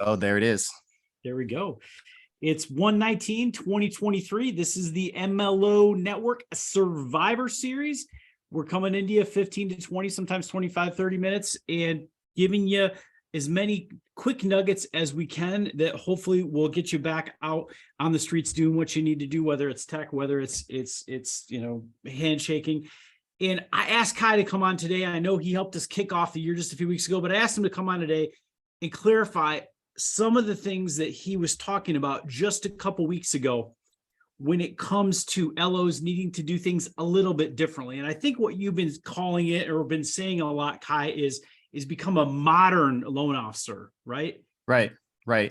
Oh, there it is. There we go. It's 1/19/2023. This is the MLO Network Survivor Series. We're coming into you 15 to 20, sometimes 25, 30 minutes, and giving you as many quick nuggets as we can that hopefully will get you back out on the streets doing what you need to do, whether it's tech, whether it's handshaking. And I asked Khai to come on today. I know he helped us kick off the year just a few weeks ago, but I asked him to come on today and clarify some of the things that he was talking about just a couple weeks ago when it comes to LOs needing to do things a little bit differently. And I think what you've been calling it or been saying a lot, Khai, is become a modern loan officer, right? Right.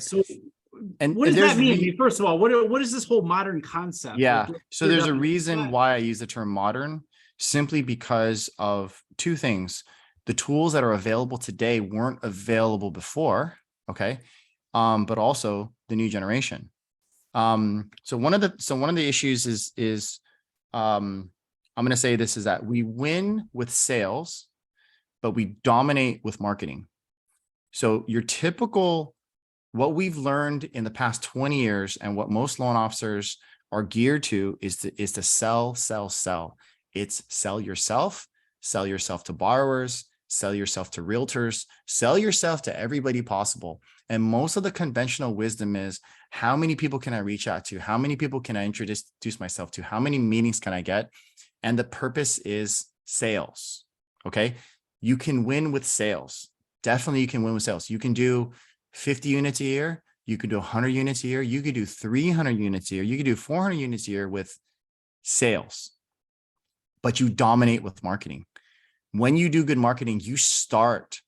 So what does that mean? I mean, first of all, what is this whole modern concept? Yeah. So there's a reason why I use the term modern, simply because of two things. The tools that are available today weren't available before. Okay. But also the new generation. So one of the issues is I'm going to say this is that we win with sales, but we dominate with marketing. So your typical, what we've learned in the past 20 years and what most loan officers are geared to is to sell. It's sell yourself to borrowers, sell yourself to realtors, sell yourself to everybody possible. And most of the conventional wisdom is, how many people can I reach out to? How many people can I introduce myself to? How many meetings can I get? And the purpose is sales. Okay. You can win with sales. Definitely you can win with sales. You can do 50 units a year. You could do 100 units a year. You could do 300 units a year. You could do 400 units a year with sales, but you dominate with marketing. When you do good marketing, you start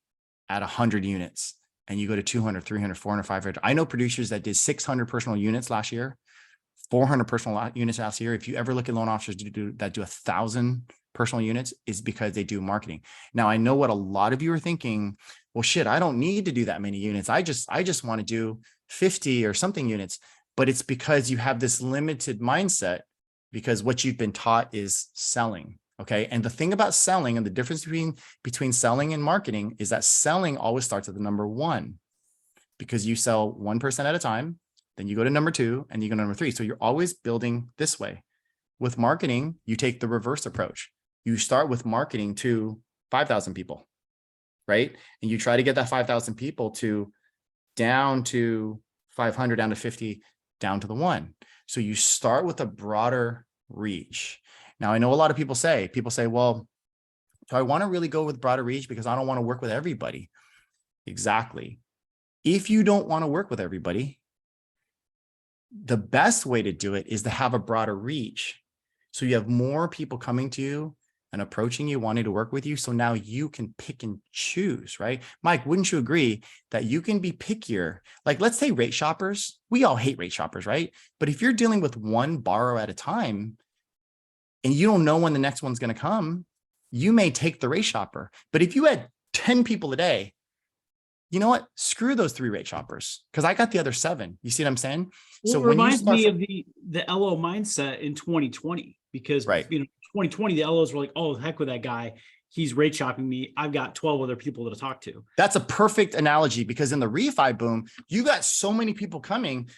at 100 units and you go to 200, 300, 400, 500. I know producers that did 600 personal units last year, 400 personal units last year. If you ever look at loan officers that do 1,000 personal units, is because they do marketing. Now, I know what a lot of you are thinking. Well, shit, I don't need to do that many units. I just want to do 50 or something units. But it's because you have this limited mindset, because what you've been taught is selling. Okay. And the thing about selling, and the difference between selling and marketing, is that selling always starts at the number one, because you sell 1% at a time, then you go to number two, and you go to number three. So you're always building this way. With marketing, you take the reverse approach. You start with marketing to 5,000 people, right? And you try to get that 5,000 people down to 500, down to 50, down to the one. So you start with a broader reach. Now, I know a lot of people say, well, do I want to really go with broader reach because I don't want to work with everybody? Exactly. If you don't want to work with everybody, the best way to do it is to have a broader reach. So you have more people coming to you and approaching you, wanting to work with you. So now you can pick and choose, right? Mike, wouldn't you agree that you can be pickier? Like, let's say rate shoppers. We all hate rate shoppers, right? But if you're dealing with one borrower at a time, and you don't know when the next one's going to come, you may take the rate shopper. But if you had 10 people a day, you know what? Screw those 3 rate shoppers, because I got the other 7. You see what I'm saying? Well, so it reminds me of the LO mindset in 2020, because right. 2020, the LOs were like, oh, heck with that guy. He's rate shopping me. I've got 12 other people to talk to. That's a perfect analogy, because in the refi boom, you got so many people coming.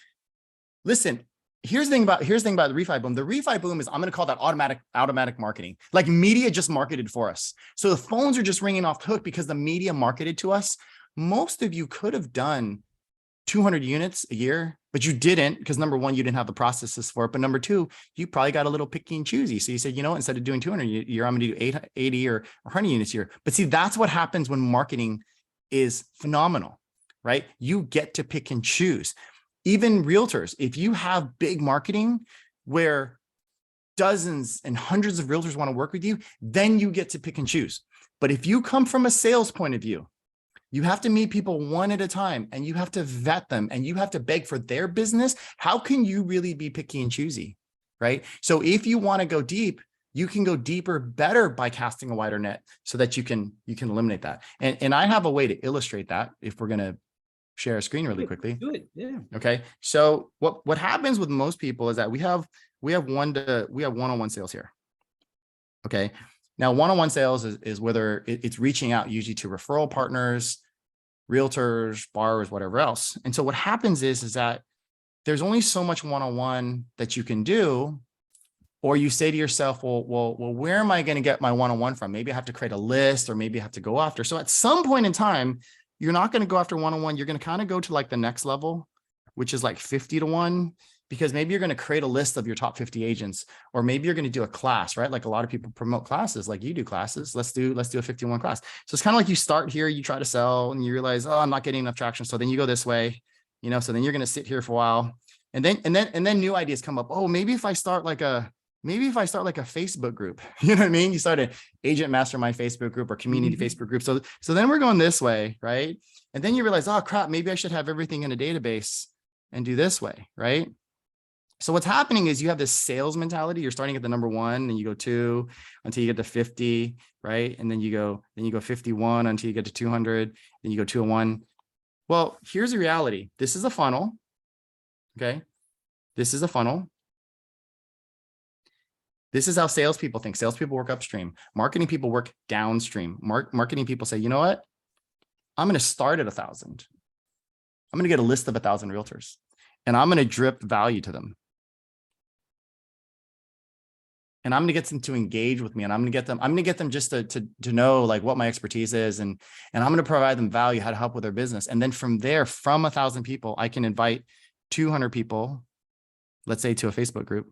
Listen, here's the thing about the refi boom. The refi boom is, I'm going to call that automatic marketing. Like, media just marketed for us. So the phones are just ringing off the hook because the media marketed to us. Most of you could have done 200 units a year, but you didn't, because number one, you didn't have the processes for it. But number two, you probably got a little picky and choosy. So you said, you know, instead of doing 200 a year, I'm going to do 80 or 100 units a year. But see, that's what happens when marketing is phenomenal, right? You get to pick and choose. Even realtors, if you have big marketing where dozens and hundreds of realtors want to work with you, then you get to pick and choose. But if you come from a sales point of view, you have to meet people one at a time, and you have to vet them, and you have to beg for their business. How can you really be picky and choosy, right? So if you want to go deep, you can go deeper better by casting a wider net, so that you can eliminate that. And I have a way to illustrate that, if we're going to share a screen really quickly. Do it. Yeah. Okay. So what happens with most people is that we have one-on-one sales here. Okay. Now, one-on-one sales is whether it's reaching out usually to referral partners, realtors, borrowers, whatever else. And so what happens is that there's only so much one-on-one that you can do. Or you say to yourself, well, where am I going to get my one-on-one from? Maybe I have to create a list, or maybe I have to go after. So at some point in time, you're not going to go after one-on-one. You're going to kind of go to like the next level, which is like 50 to 1, because maybe you're going to create a list of your top 50 agents, or maybe you're going to do a class, right? Like a lot of people promote classes, like you do classes. Let's do a 51 class. So it's kind of like you start here, you try to sell, and you realize, oh, I'm not getting enough traction. So then you go this way, so then you're going to sit here for a while, and then new ideas come up. Oh, maybe if I start like a Facebook group, you know what I mean? You start an agent mastermind Facebook group or community Facebook group. So then we're going this way, right? And then you realize, oh crap, maybe I should have everything in a database and do this way, right? So what's happening is you have this sales mentality. You're starting at the number 1, and you go 2 until you get to 50, right? And then you go 51 until you get to 200. Then you go 201. Well, here's the reality. This is a funnel. Okay. This is a funnel. This is how salespeople think. Salespeople work upstream. Marketing people work downstream. Marketing people say, you know what? I'm going to start at 1,000. I'm going to get a list of 1,000 realtors, and I'm going to drip value to them. And I'm going to get them to engage with me, and I'm going to get them just to know like what my expertise is. And I'm going to provide them value, how to help with their business. And then from there, from 1,000 people, I can invite 200 people, let's say, to a Facebook group.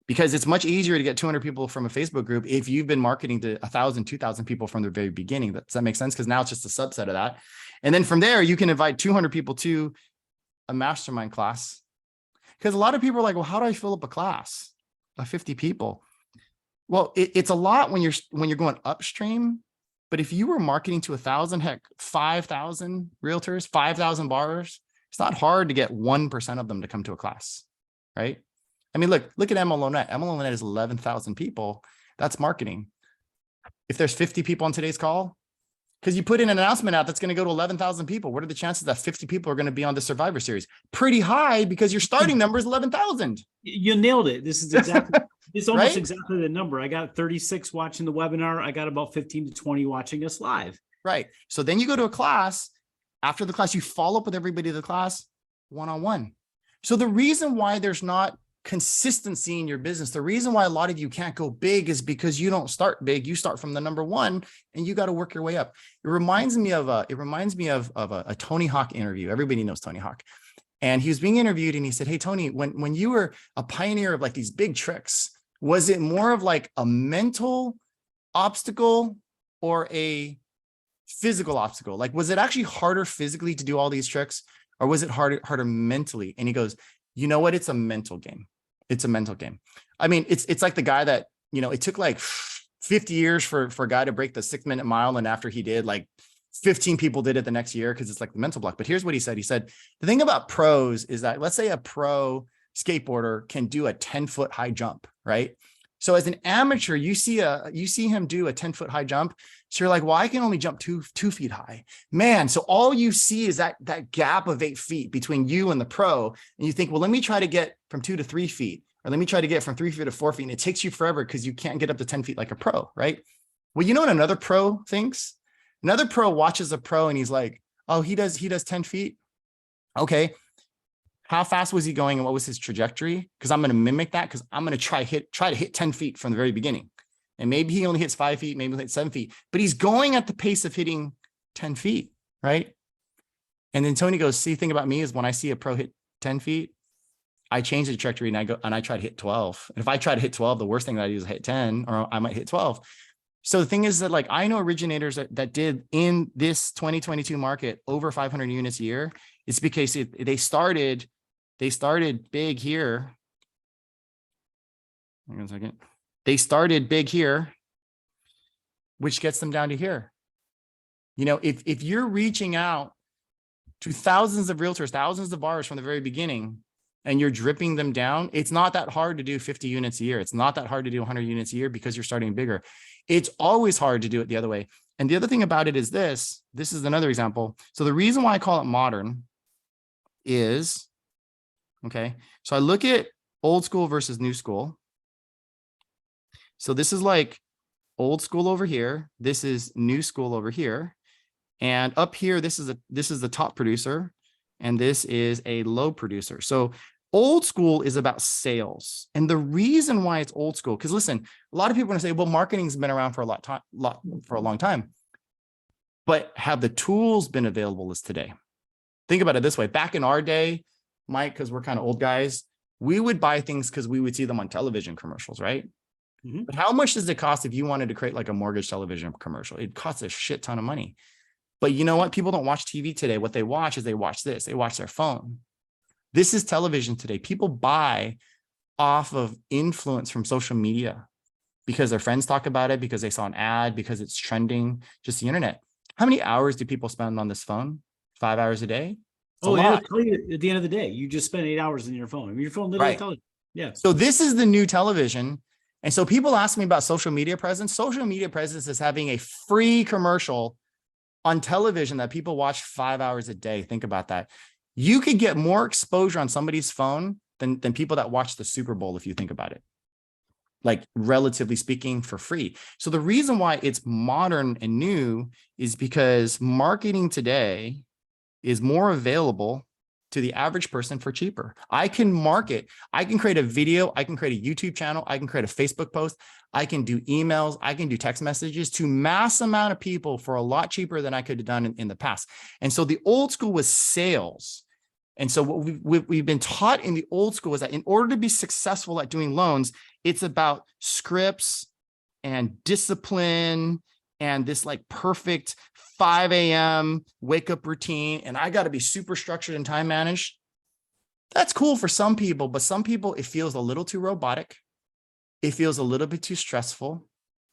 Because it's much easier to get 200 people from a Facebook group if you've been marketing to 1,000, 2,000 people from the very beginning. Does that make sense? Because now it's just a subset of that. And then from there, you can invite 200 people to a mastermind class. Because a lot of people are like, well, how do I fill up a class of 50 people? Well, it's a lot when you're going upstream. But if you were marketing to 1,000, heck, 5,000 realtors, 5,000 borrowers, it's not hard to get 1% of them to come to a class, right? I mean, look at MLO Net. MLO Net is 11,000 people. That's marketing. If there's 50 people on today's call, because you put in an announcement out that's going to go to 11,000 people, what are the chances that 50 people are going to be on the Survivor Series? Pretty high, because your starting number is 11,000. You nailed it. This is exactly, it's almost Right? exactly the number. I got 36 watching the webinar. I got about 15 to 20 watching us live. Right. So then you go to a class. After the class, you follow up with everybody in the class one-on-one. So the reason why there's not consistency in your business, the reason why a lot of you can't go big, is because you don't start big. You start from the number 1, and you got to work your way up. It reminds me of a Tony Hawk interview. Everybody knows Tony Hawk. And he was being interviewed, and he said, hey, Tony, when you were a pioneer of like these big tricks, was it more of like a mental obstacle or a physical obstacle? Like, was it actually harder physically to do all these tricks, or was it harder mentally? And he goes, you know what? It's a mental game. It's a mental game. I mean, it's like the guy that, it took like 50 years for a guy to break the 6-minute mile. And after he did, like 15 people did it the next year, because it's like the mental block. But here's what he said. He said, the thing about pros is that, let's say a pro skateboarder can do a 10-foot high jump, right? So as an amateur, you see him do a 10-foot high jump. So you're like, well, I can only jump two feet high, man. So all you see is that gap of 8 feet between you and the pro. And you think, well, let me try to get from 2 to 3 feet, or let me try to get from 3 feet to 4 feet. And it takes you forever because you can't get up to 10 feet like a pro, right? Well, you know what another pro thinks? Another pro watches a pro and he's like, oh, he does 10 feet. Okay. How fast was he going and what was his trajectory? Because I'm going to mimic that, because I'm going to try to hit 10 feet from the very beginning. And maybe he only hits 5 feet, maybe he hits 7 feet, but he's going at the pace of hitting 10 feet, right? And then Tony goes, see, the thing about me is when I see a pro hit 10 feet, I change the trajectory and I try to hit 12. And if I try to hit 12, the worst thing that I do is hit 10, or I might hit 12. So the thing is that, like, I know originators that did in this 2022 market over 500 units a year. It's because they started big here. Hang on a second. They started big here, which gets them down to here. If you're reaching out to thousands of realtors, thousands of borrowers from the very beginning, and you're dripping them down, it's not that hard to do 50 units a year. It's not that hard to do 100 units a year, because you're starting bigger. It's always hard to do it the other way. And the other thing about it is this is another example. So the reason why I call it modern is, okay, so I look at old school versus new school. So this is like old school over here. This is new school over here. And up here, this is the top producer, and this is a low producer. So old school is about sales. And the reason why it's old school, because listen, a lot of people are going to say, well, marketing's been around for a long time. But have the tools been available as today? Think about it this way. Back in our day, Mike, because we're kind of old guys, we would buy things because we would see them on television commercials, right? Mhm. But how much does it cost if you wanted to create like a mortgage television commercial? It costs a shit ton of money. But you know what? People don't watch TV today. What they watch is they watch this. They watch their phone. This is television today. People buy off of influence from social media because their friends talk about it, because they saw an ad, because it's trending, just the internet. How many hours do people spend on this phone? 5 hours a day? It's a Oh, it'll lot, tell you at the end of the day, you just spent 8 hours in your phone. I mean, your phone literally right? tells you. Yeah. So this is the new television. And so people ask me about social media presence. Social media presence is having a free commercial on television that people watch 5 hours a day. Think about that. You could get more exposure on somebody's phone than people that watch the Super Bowl, if you think about it, like relatively speaking, for free. So the reason why it's modern and new is because marketing today is more available to the average person for cheaper. I can market, I can create a video, I can create a YouTube channel, I can create a Facebook post, I can do emails, I can do text messages to mass amount of people for a lot cheaper than I could have done in the past. And so the old school was sales. And so what we've been taught in the old school is that in order to be successful at doing loans, it's about scripts and discipline and this like perfect 5 a.m. wake up routine. And I got to be super structured and time managed. That's cool for some people, but some people, it feels a little too robotic. It feels a little bit too stressful,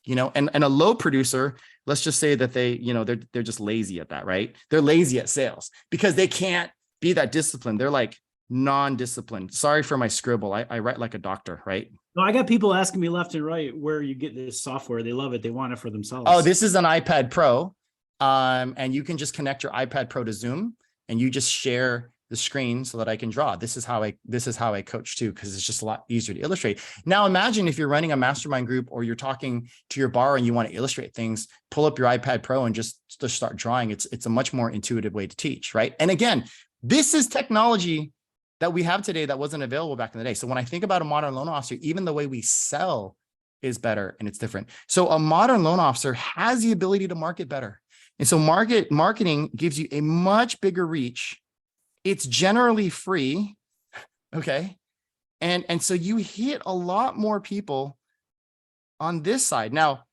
you know, and a low producer, let's just say that they, you know, they're just lazy at that, right? They're lazy at sales because they can't be that disciplined. They're like non-disciplined. Sorry for my scribble. I write like a doctor, right? No, I got people asking me left and right where you get this software. They love it. They want it for themselves. Oh, this is an iPad Pro. And you can just connect your iPad Pro to Zoom and you just share the screen so that I can draw. This is how I coach too, because it's just a lot easier to illustrate. Now imagine if you're running a mastermind group or you're talking to your bar and you want to illustrate things, pull up your iPad Pro and just start drawing. It's a much more intuitive way to teach, right? And again, this is technology that we have today that wasn't available back in the day. So when I think about a modern loan officer, even the way we sell is better and it's different. So a modern loan officer has the ability to market better. And so marketing gives you a much bigger reach. It's generally free, okay? And so you hit a lot more people on this side. Now,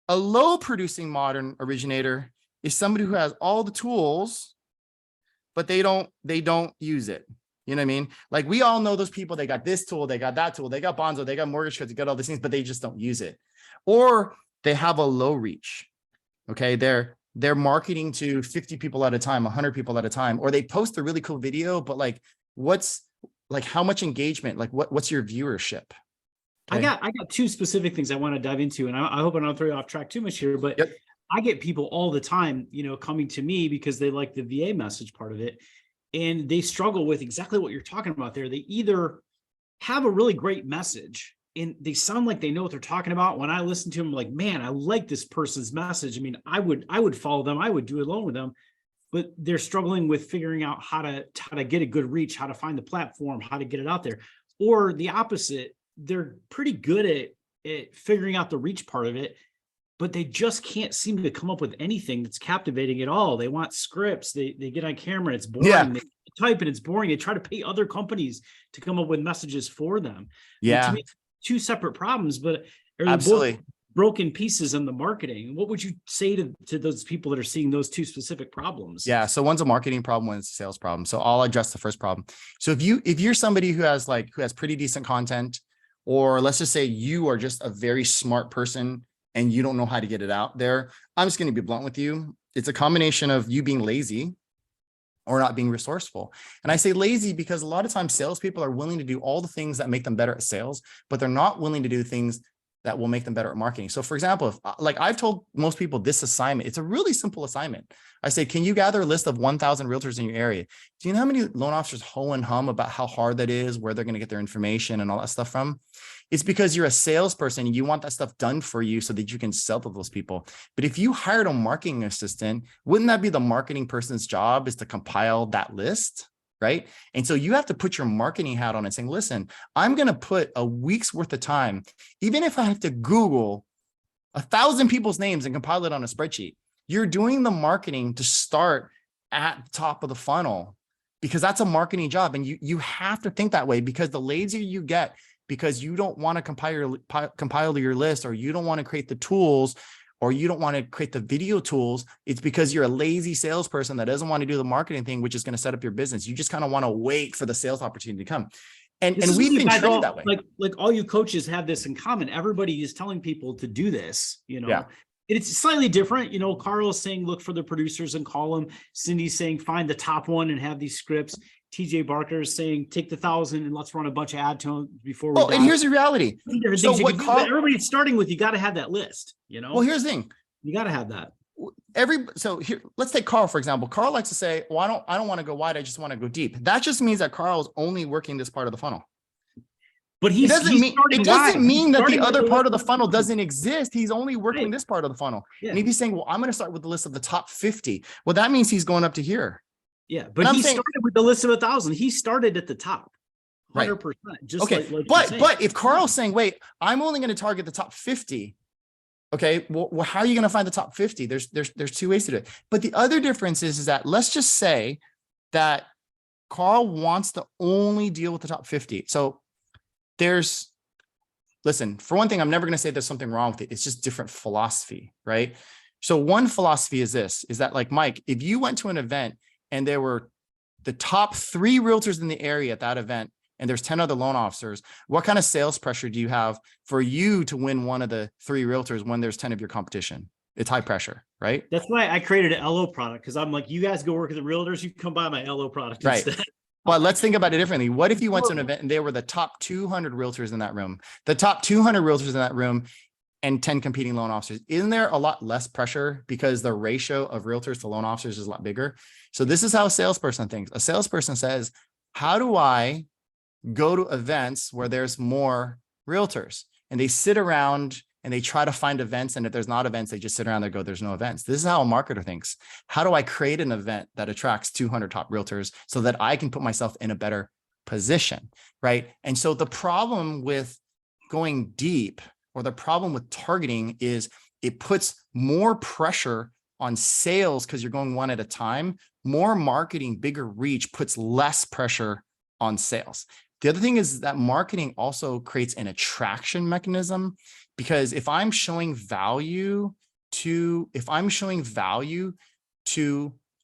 a low producing modern originator is somebody who has all the tools, but they don't use it. You know what I mean? Like we all know those people, they got this tool, they got that tool, they got Bonzo, they got mortgage codes, they got all these things, but they just don't use it. Or they have a low reach, okay? They're marketing to 50 people at a time, 100 people at a time, or they post a really cool video, but like, how much engagement? Like what's your viewership? Okay. I got two specific things I want to dive into, and I hope I don't throw you off track too much here, but Yep. I get people all the time, you know, coming to me because they like the VA message part of it. And they struggle with exactly what you're talking about there. They either have a really great message and they sound like they know what they're talking about. When I listen to them, I'm like, man, I like this person's message. I mean, I would follow them. I would do a loan with them, but they're struggling with figuring out how to get a good reach, how to find the platform, how to get it out there. Or the opposite, they're pretty good at figuring out the reach part of it, but they just can't seem to come up with anything that's captivating at all. They want scripts. They get on camera. It's boring. Yeah. They type and it's boring. They try to pay other companies to come up with messages for them. Yeah. To me, two separate problems, but are Absolutely. both broken pieces in the marketing? What would you say to those people that are seeing those two specific problems? Yeah. So one's a marketing problem, one's a sales problem. So I'll address the first problem. So if you're somebody who has pretty decent content, or let's just say you are just a very smart person and you don't know how to get it out there, I'm just going to be blunt with you. It's a combination of you being lazy or not being resourceful. And I say lazy because a lot of times salespeople are willing to do all the things that make them better at sales, but they're not willing to do things that will make them better at marketing. So for example, if like I've told most people this assignment, it's a really simple assignment. I say, can you gather a list of 1,000 realtors in your area? Do you know how many loan officers ho and hum about how hard that is, where they're going to get their information and all that stuff from? It's because you're a salesperson and you want that stuff done for you so that you can sell to those people. But if you hired a marketing assistant, wouldn't that be the marketing person's job, is to compile that list? Right. And so you have to put your marketing hat on and saying, listen, I'm going to put a week's worth of time, even if I have to Google 1,000 people's names and compile it on a spreadsheet. You're doing the marketing to start at the top of the funnel, because that's a marketing job. And you have to think that way, because the lazier you get, because you don't want to compile your list, or you don't want to create the tools, or you don't want to create the video tools, it's because you're a lazy salesperson that doesn't want to do the marketing thing, which is going to set up your business. You just kind of want to wait for the sales opportunity to come. And we've been trained that way. Like all you coaches have this in common. Everybody is telling people to do this, you know. Yeah. It's slightly different. You know, Carl is saying, look for the producers and call them. Cindy's saying, find the top one and have these scripts. TJ Barker is saying, take the 1,000 and let's run a bunch of ad to them before we. Oh, and here's the reality. So what everybody's starting with, you got to have that list, you know? Well, here's the thing. You got to have that. So here, let's take Carl, for example. Carl likes to say, well, I don't want to go wide. I just want to go deep. That just means that Carl is only working this part of the funnel. But it doesn't mean that the other part of the funnel doesn't exist. He's only working this part of the funnel. Yeah. And if he's saying, well, I'm going to start with the list of the top 50. Well, that means he's going up to here. Yeah. But he started with the list of 1,000. He started at the top. 100%. Right. Just okay. Like but if Carl's saying, wait, I'm only going to target the top 50. Okay. Well, how are you going to find the top 50? There's two ways to do it. But the other difference is that let's just say that Carl wants to only deal with the top 50. So listen, for one thing, I'm never going to say there's something wrong with it. It's just different philosophy, right? So one philosophy is that like, Mike, if you went to an event and there were the top 3 realtors in the area at that event, and there's 10 other loan officers, what kind of sales pressure do you have for you to win one of the 3 realtors when there's 10 of your competition? It's high pressure, right? That's why I created an LO product, because I'm like, you guys go work at the realtors, you come buy my LO product instead. But let's think about it differently. What if you went to an event and they were the top 200 realtors in that room, the top 200 realtors in that room, and 10 competing loan officers? Isn't there a lot less pressure because the ratio of realtors to loan officers is a lot bigger? So this is how a salesperson thinks. A salesperson says, how do I go to events where there's more realtors? And they sit around and they try to find events. And if there's not events, they just sit around and go, there's no events. This is how a marketer thinks. How do I create an event that attracts 200 top realtors so that I can put myself in a better position, right? And so the problem with going deep, or the problem with targeting, is it puts more pressure on sales because you're going one at a time. More marketing, bigger reach puts less pressure on sales. The other thing is that marketing also creates an attraction mechanism, because if I'm showing value to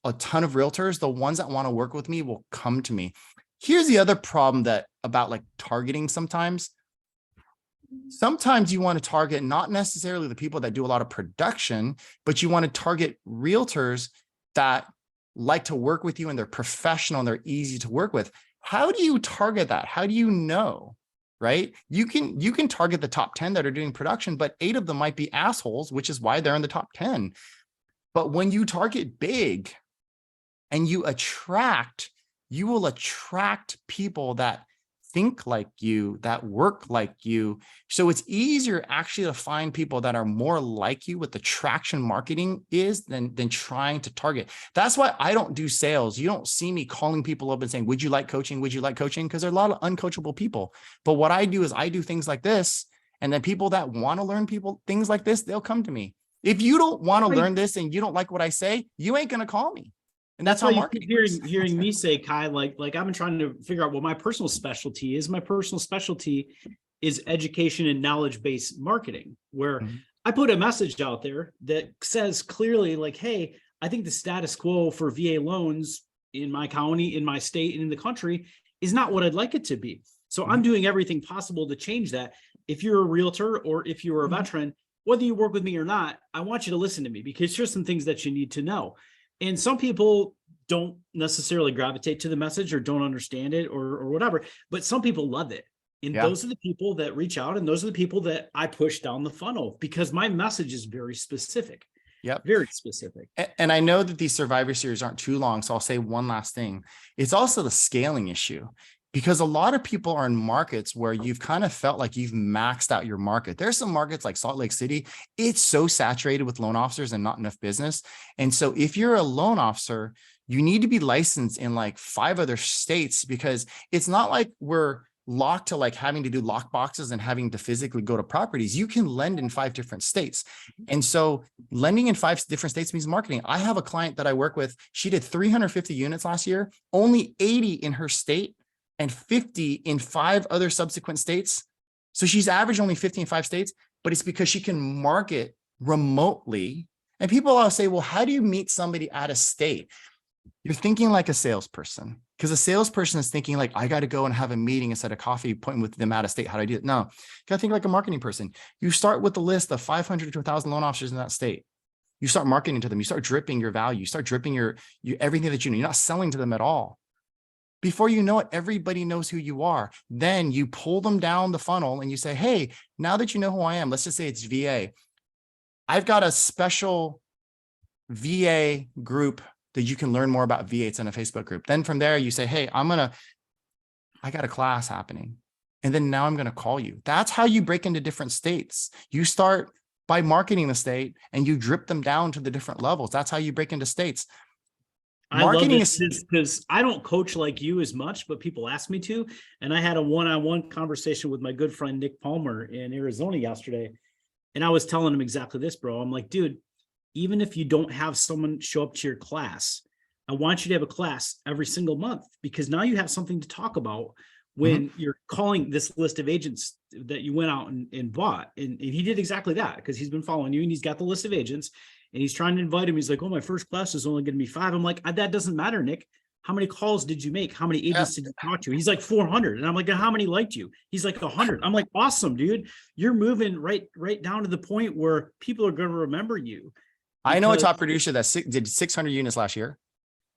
a ton of realtors, the ones that want to work with me will come to me. Here's the other problem about like targeting sometimes. Sometimes you want to target not necessarily the people that do a lot of production, but you want to target realtors that like to work with you and they're professional and they're easy to work with. How do you target that? How do you know, right? You can target the top 10 that are doing production, but 8 of them might be assholes, which is why they're in the top 10. But when you target big and you will attract people that think like you, that work like you. So it's easier actually to find people that are more like you, what the traction marketing is, than trying to target. That's why I don't do sales. You don't see me calling people up and saying, would you like coaching? Would you like coaching? Because there are a lot of uncoachable people. But what I do is I do things like this. And then people that want to learn things like this, they'll come to me. If you don't want to learn this and you don't like what I say, you ain't going to call me. And that's how marketing works. Hearing me say, Khai, like I've been trying to figure out what my personal specialty is. My personal specialty is education and knowledge-based marketing, where I put a message out there that says clearly, like, hey, I think the status quo for VA loans in my county, in my state, and in the country is not what I'd like it to be. So I'm doing everything possible to change that. If you're a realtor or if you're a veteran, whether you work with me or not, I want you to listen to me, because here's some things that you need to know. And some people don't necessarily gravitate to the message or don't understand it or whatever, but some people love it. And Yeah. those are the people that reach out, and those are the people that I push down the funnel because my message is very specific, Yep. very specific. And I know that these Survivor Series aren't too long, so I'll say one last thing. It's also the scaling issue, because a lot of people are in markets where you've kind of felt like you've maxed out your market. There's some markets like Salt Lake City. It's so saturated with loan officers and not enough business. And so if you're a loan officer, you need to be licensed in like 5 other states, because it's not like we're locked to like having to do lock boxes and having to physically go to properties. You can lend in 5 different states. And so lending in 5 different states means marketing. I have a client that I work with. She did 350 units last year, only 80 in her state and 50 in 5 other subsequent states. So she's averaged only 50 in 5 states, but it's because she can market remotely. And people always say, well, how do you meet somebody out of state? You're thinking like a salesperson, because a salesperson is thinking like, I got to go and have a meeting instead of coffee appointment with them out of state. How do I do it? No, you got to think like a marketing person. You start with the list of 500 to 1,000 loan officers in that state. You start marketing to them. You start dripping your value. You start dripping your everything that you know. You're not selling to them at all. Before you know it, everybody knows who you are. Then you pull them down the funnel and you say, hey, now that you know who I am, let's just say it's VA. I've got a special VA group that you can learn more about VA. It's in a Facebook group. Then from there, you say, hey, I got a class happening. And then now I'm going to call you. That's how you break into different states. You start by marketing the state and you drip them down to the different levels. That's how you break into states. Marketing is because I don't coach like you as much, but people ask me to. And I had a one-on-one conversation with my good friend Nick Palmer in Arizona yesterday. And I was telling him exactly this, bro. I'm like, dude, even if you don't have someone show up to your class, I want you to have a class every single month, because now you have something to talk about when you're calling this list of agents that you went out and bought. And he did exactly that, because he's been following you and he's got the list of agents and he's trying to invite him. He's like, oh, my first class is only going to be 5. I'm like, that doesn't matter, Nick. How many calls did you make? How many agents did you talk to? He's like 400. And I'm like, how many liked you? He's like 100. I'm like, awesome, dude. You're moving right down to the point where people are going to remember you. I know a top producer that did 600 units last year.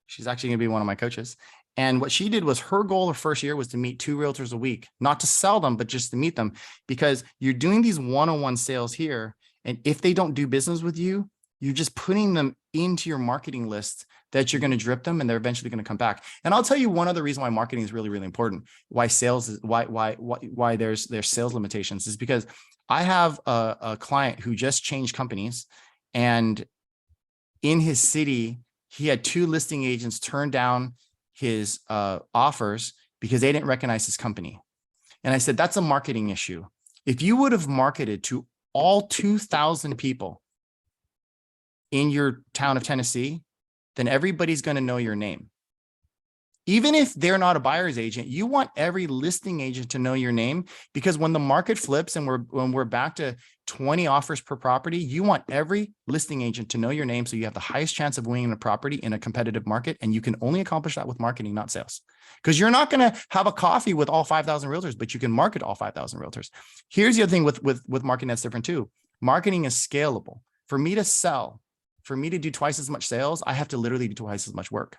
She's actually going to be one of my coaches. And what she did was, her goal her first year was to meet 2 realtors a week, not to sell them, but just to meet them, because you're doing these one-on-one sales here. And if they don't do business with you, you're just putting them into your marketing list that you're going to drip them and they're eventually going to come back. And I'll tell you one other reason why marketing is really, really important. Why sales is why there's sales limitations is because I have a client who just changed companies, and in his city, he had 2 listing agents turn down his offers because they didn't recognize his company. And I said, that's a marketing issue. If you would have marketed to all 2,000 people in your town of Tennessee, then everybody's going to know your name. Even if they're not a buyer's agent, you want every listing agent to know your name, because when the market flips and when we're back to 20 offers per property, you want every listing agent to know your name, so you have the highest chance of winning a property in a competitive market. And you can only accomplish that with marketing, not sales, because you're not going to have a coffee with all 5,000 realtors, but you can market all 5,000 realtors. Here's the other thing with marketing that's different too. Marketing is scalable. For me to sell, for me to do twice as much sales, I have to literally do twice as much work.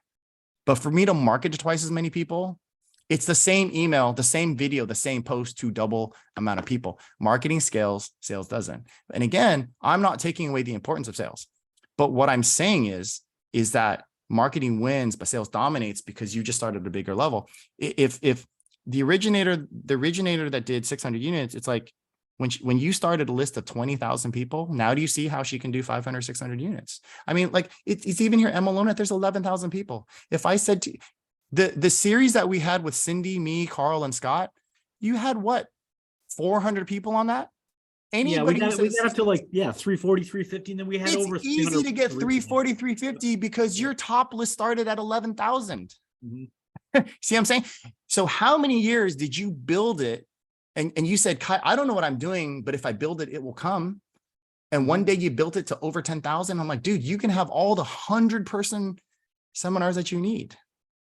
But for me to market to twice as many people, it's the same email, the same video, the same post to double amount of people. Marketing scales, sales doesn't. And again, I'm not taking away the importance of sales. But what I'm saying is that marketing wins, but sales dominates, because you just started at a bigger level. If the originator that did 600 units, it's like, when you started a list of 20,000 people, now do you see how she can do 500, 600 units? I mean, like it's even here, MLO net, there's 11,000 people. If I said to the series that we had with Cindy, me, Carl, and Scott, you had what, 400 people on that? Anybody we got up to like 340, 350, and then we had over. It's easy to get 340, 350 because your top list started at 11,000. See what I'm saying? So how many years did you build it? And you said, Khai, I don't know what I'm doing, but if I build it, it will come. And one day you built it to over 10,000. I'm like, dude, you can have all the 100-person seminars that you need.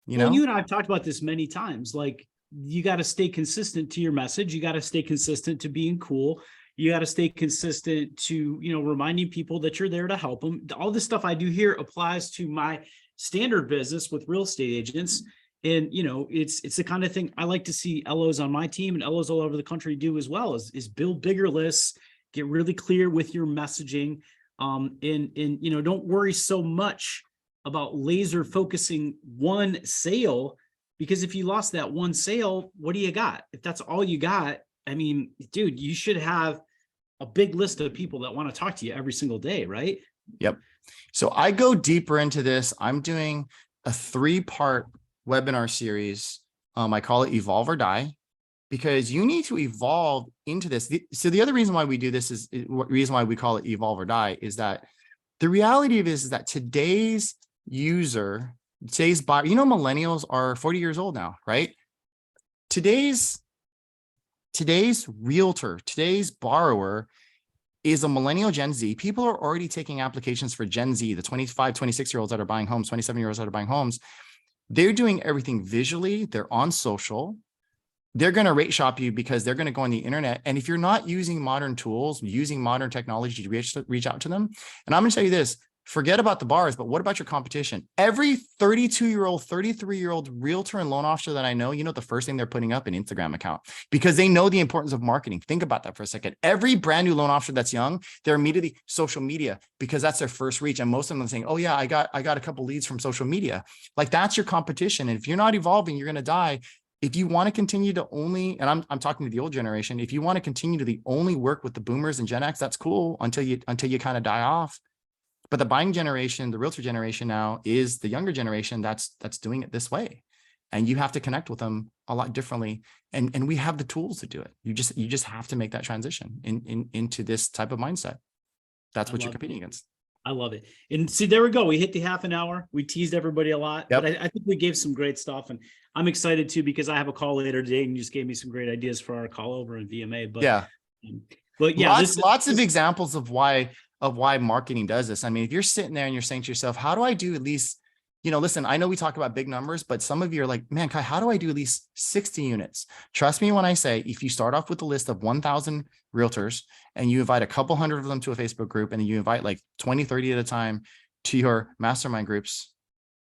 You know, and you and I have talked about this many times. Like, you got to stay consistent to your message. You got to stay consistent to being cool. You got to stay consistent to, reminding people that you're there to help them. All this stuff I do here applies to my standard business with real estate agents. And, it's the kind of thing I like to see LOs on my team and LOs all over the country do as well, is build bigger lists, get really clear with your messaging. And don't worry so much about laser focusing one sale, because if you lost that one sale, what do you got? If that's all you got, I mean, dude, you should have a big list of people that want to talk to you every single day, right? Yep. So I go deeper into this. I'm doing a 3-part webinar series. I call it Evolve or Die, because you need to evolve into this. So the other reason why we do this is reason why we call it Evolve or Die is that the reality of it is that today's user, today's buyer, millennials are 40 years old now, right? Today's realtor, today's borrower is a millennial Gen Z. People are already taking applications for Gen Z, the 25, 26-year-olds that are buying homes, 27-year-olds that are buying homes. They're doing everything visually. They're on social. They're going to rate shop you because they're going to go on the internet. And if you're not using modern tools, using modern technology to reach out to them, and I'm going to tell you this, forget about the bars, but what about your competition? Every 32-year-old, 33-year-old realtor and loan officer that I know, the first thing they're putting up an Instagram account, because they know the importance of marketing. Think about that for a second. Every brand new loan officer that's young, they're immediately social media, because that's their first reach. And most of them are saying, oh yeah, I got a couple leads from social media. Like, that's your competition. And if you're not evolving, you're going to die. If you want to continue to only, and I'm talking to the old generation, if you want to continue to only work with the boomers and Gen X, that's cool until you kind of die off. But the buying generation, the realtor generation now is the younger generation that's doing it this way. And you have to connect with them a lot differently. And we have the tools to do it. You just have to make that transition into this type of mindset. That's what you're competing against. I love it. And see, there we go. We hit the half an hour. We teased everybody a lot, Yep. but I think we gave some great stuff, and I'm excited too, because I have a call later today and you just gave me some great ideas for our call over in VMA. But yeah, lots of examples of why marketing does this. I mean, if you're sitting there and you're saying to yourself, how do I do at least, listen, I know we talk about big numbers, but some of you are like, man, Khai, how do I do at least 60 units? Trust me when I say, if you start off with a list of 1,000 realtors and you invite a couple hundred of them to a Facebook group, and then you invite like 20, 30 at a time to your mastermind groups,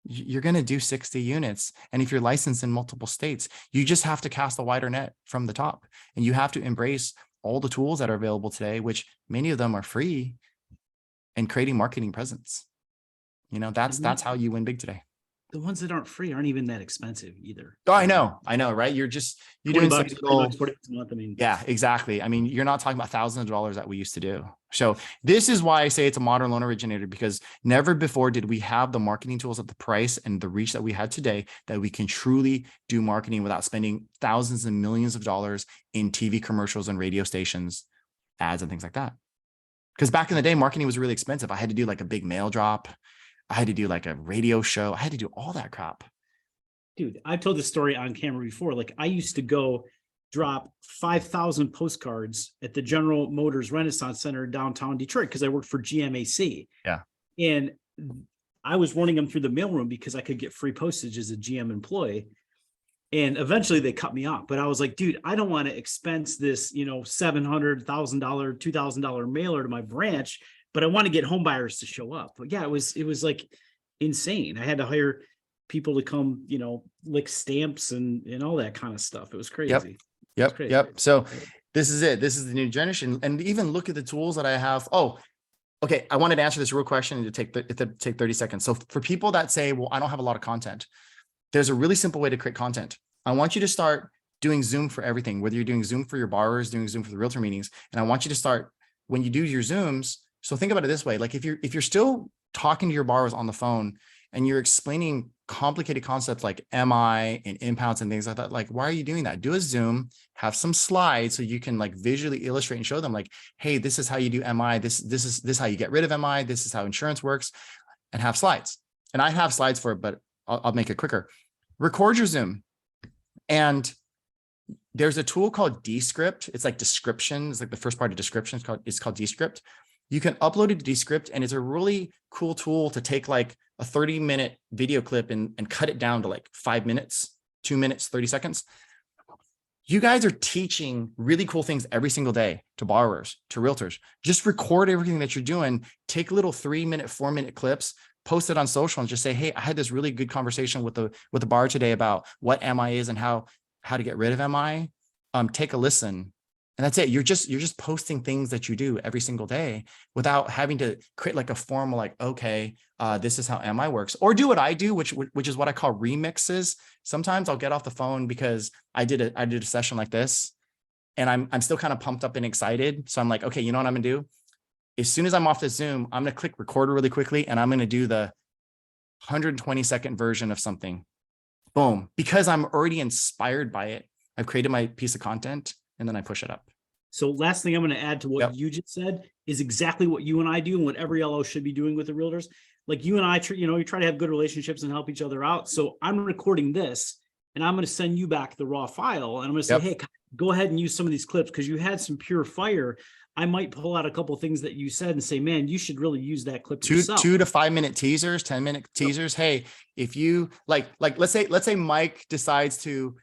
you're going to do 60 units. And if you're licensed in multiple states, you just have to cast a wider net from the top, and you have to embrace all the tools that are available today, which many of them are free, and creating marketing presence. That's how you win big today. The ones that aren't free aren't even that expensive either. Oh, I know, right? You're doing something cool. I mean, yeah, exactly. I mean, you're not talking about thousands of dollars that we used to do. So this is why I say it's a modern loan originator, because never before did we have the marketing tools at the price and the reach that we had today, that we can truly do marketing without spending thousands and millions of dollars in TV commercials and radio stations, ads and things like that. Because back in the day, marketing was really expensive. I had to do like a big mail drop. I had to do like a radio show. I had to do all that crap. Dude, I've told this story on camera before. Like, I used to go drop 5,000 postcards at the General Motors Renaissance Center in downtown Detroit, because I worked for GMAC. Yeah. And I was running them through the mailroom because I could get free postage as a GM employee. And eventually they cut me off. But I was like, dude, I don't want to expense this, $700,000, $2,000 mailer to my branch, but I want to get home buyers to show up. But yeah, it was like insane. I had to hire people to come, lick stamps and all that kind of stuff. It was crazy. Yep. So this is it. This is the new generation. And even look at the tools that I have. Oh, okay. I wanted to answer this real question to take 30 seconds. So for people that say, well, I don't have a lot of content, there's a really simple way to create content. I want you to start doing Zoom for everything, whether you're doing Zoom for your borrowers, doing Zoom for the realtor meetings. And I want you to start, when you do your Zooms, so think about it this way. Like, if you're still talking to your borrowers on the phone and you're explaining complicated concepts like MI and impounds and things like that, like, why are you doing that? Do a Zoom, have some slides so you can like visually illustrate and show them like, hey, this is how you do MI. This is how you get rid of MI. This is how insurance works, and have slides. And I have slides for it, but I'll make it quicker. Record your Zoom. And there's a tool called Descript. It's like description. It's like the first part of description. It's called Descript. You can upload it to Descript, and it's a really cool tool to take like a 30-minute video clip and cut it down to like 5 minutes, 2 minutes, 30 seconds. You guys are teaching really cool things every single day to borrowers, to realtors. Just record everything that you're doing. Take little 3-minute, 4-minute clips, post it on social and just say, hey, I had this really good conversation with the buyer today about what MI is and how to get rid of MI. Take a listen. And that's it. You're just posting things that you do every single day without having to create like a formal, like, okay, this is how MI works, or do what I do, which is what I call remixes. Sometimes I'll get off the phone because I did a session like this and I'm still kind of pumped up and excited. So I'm like, okay, you know what I'm gonna do? As soon as I'm off the Zoom, I'm gonna click record really quickly and I'm gonna do the 120-second version of something. Boom. Because I'm already inspired by it. I've created my piece of content and then I push it up. So last thing I'm going to add to what you just said is exactly what you and I do and what every LO should be doing with the realtors. Like you and I, you try to have good relationships and help each other out. So I'm recording this and I'm going to send you back the raw file. And I'm going to say, hey, go ahead and use some of these clips because you had some pure fire. I might pull out a couple of things that you said and say, man, you should really use that clip yourself. 2 to 5 minute teasers, 10-minute teasers. Hey, if you like, let's say Mike decides to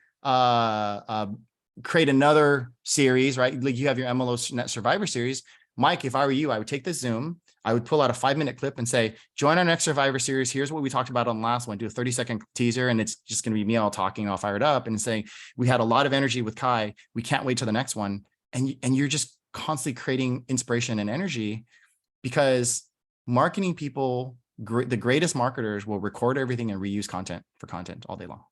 create another series, right? Like you have your MLO Net Survivor series. Mike, if I were you, I would take this Zoom, I would pull out a 5-minute clip and say, join our next Survivor series. Here's what we talked about on the last one. Do a 30-second teaser. And it's just going to be me all talking, all fired up and saying, we had a lot of energy with Khai. We can't wait till the next one. And you're just constantly creating inspiration and energy, because marketing people, the greatest marketers will record everything and reuse content for content all day long.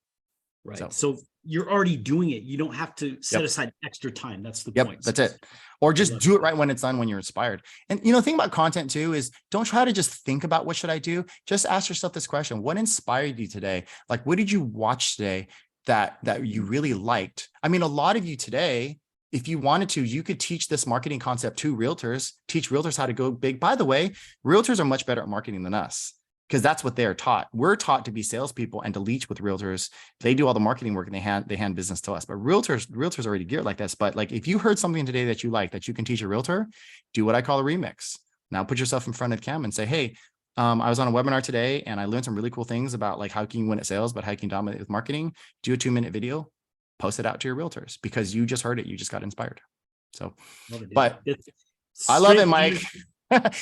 Right. So you're already doing it. You don't have to set aside extra time. That's the point. That's it. Or just do it right when it's done, when you're inspired. And the thing about content too is don't try to just think about what should I do. Just ask yourself this question. What inspired you today? Like, what did you watch today that you really liked? I mean, a lot of you today, if you wanted to, you could teach this marketing concept to realtors, teach realtors how to go big. By the way, realtors are much better at marketing than us, because that's what they're taught. We're taught to be salespeople and to leech with realtors. They do all the marketing work and they hand business to us. But realtors already geared like this. But like, if you heard something today that you like, that you can teach a realtor, do what I call a remix. Now put yourself in front of the cam and say, hey, I was on a webinar today and I learned some really cool things about like how can you win at sales, but how can you dominate with marketing. Do a 2-minute video, post it out to your realtors because you just heard it. You just got inspired. So, but I love it, Mike.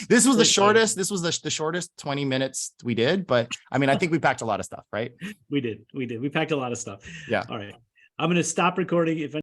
This was the shortest. This was the shortest 20 minutes we did, but I mean, I think we packed a lot of stuff, right? We did. We packed a lot of stuff. Yeah. All right. I'm going to stop recording. If